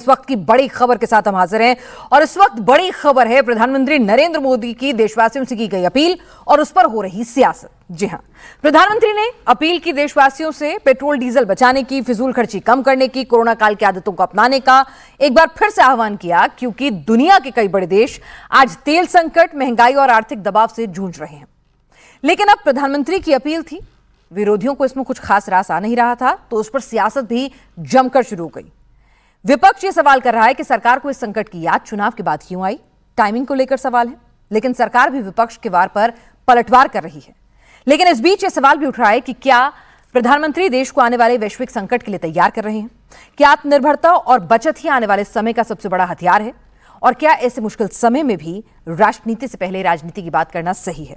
इस वक्त की बड़ी खबर के साथ हम हाजिर हैं और इस वक्त बड़ी खबर है प्रधानमंत्री नरेंद्र मोदी की देशवासियों से की गई अपील और उस पर हो रही सियासत। जी हां, प्रधानमंत्री ने अपील की देशवासियों से पेट्रोल डीजल बचाने की, फिजूल खर्ची कम करने की, कोरोना काल की आदतों को अपनाने का एक बार फिर से आह्वान किया, क्योंकि दुनिया के कई बड़े देश आज तेल संकट, महंगाई और आर्थिक दबाव से जूझ रहे हैं। लेकिन अब प्रधानमंत्री की अपील थी, विरोधियों को इसमें कुछ खास रास आ नहीं रहा था, तो उस पर सियासत भी जमकर शुरू हो गई। विपक्ष ये सवाल कर रहा है कि सरकार को इस संकट की याद चुनाव के बाद क्यों आई। टाइमिंग को लेकर सवाल है, लेकिन सरकार भी विपक्ष के वार पर पलटवार कर रही है। लेकिन इस बीच ये सवाल भी उठ रहा है कि क्या प्रधानमंत्री देश को आने वाले वैश्विक संकट के लिए तैयार कर रहे हैं? क्या आत्मनिर्भरता और बचत ही आने वाले समय का सबसे बड़ा हथियार है? और क्या ऐसे मुश्किल समय में भी राजनीति से पहले राजनीति की बात करना सही है?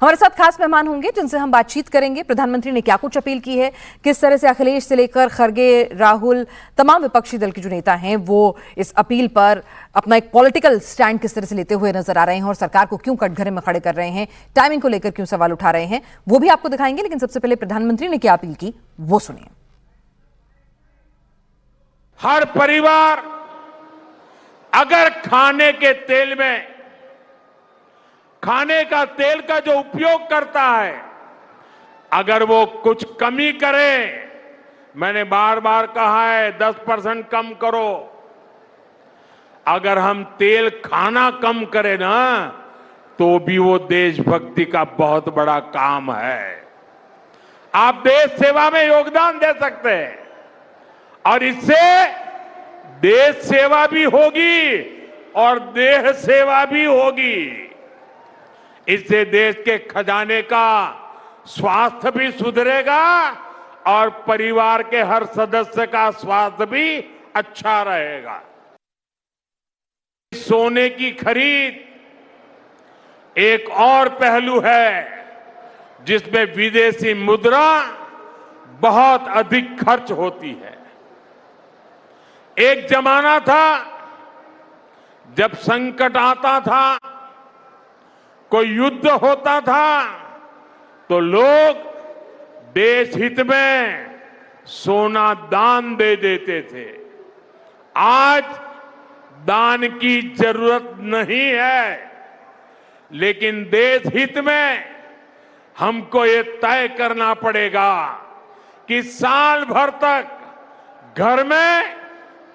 हमारे साथ खास मेहमान होंगे जिनसे हम बातचीत करेंगे। प्रधानमंत्री ने क्या कुछ अपील की है, किस तरह से अखिलेश से लेकर खरगे, राहुल, तमाम विपक्षी दल के जो नेता हैं वो इस अपील पर अपना एक पॉलिटिकल स्टैंड किस तरह से लेते हुए नजर आ रहे हैं और सरकार को क्यों कटघरे में खड़े कर रहे हैं, टाइमिंग को लेकर क्यों सवाल उठा रहे हैं, वो भी आपको दिखाएंगे। लेकिन सबसे पहले प्रधानमंत्री ने क्या अपील की वो सुनिए। हर परिवार अगर खाने के तेल में, खाने का तेल का जो उपयोग करता है, अगर वो कुछ कमी करे, मैंने बार बार कहा है 10% कम करो। अगर हम तेल खाना कम करें ना, तो भी वो देशभक्ति का बहुत बड़ा काम है। आप देश सेवा में योगदान दे सकते हैं और इससे देश सेवा भी होगी और देह सेवा भी होगी। इससे देश के खजाने का स्वास्थ्य भी सुधरेगा और परिवार के हर सदस्य का स्वास्थ्य भी अच्छा रहेगा। सोने की खरीद एक और पहलू है जिसमें विदेशी मुद्रा बहुत अधिक खर्च होती है। एक जमाना था जब संकट आता था, कोई युद्ध होता था, तो लोग देश हित में सोना दान दे देते थे। आज दान की जरूरत नहीं है, लेकिन देश हित में हमको ये तय करना पड़ेगा कि साल भर तक घर में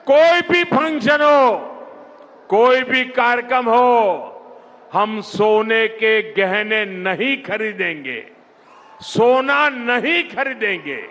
कोई भी फंक्शन हो, कोई भी कार्यक्रम हो, हम सोने के गहने नहीं खरीदेंगे, सोना नहीं खरीदेंगे।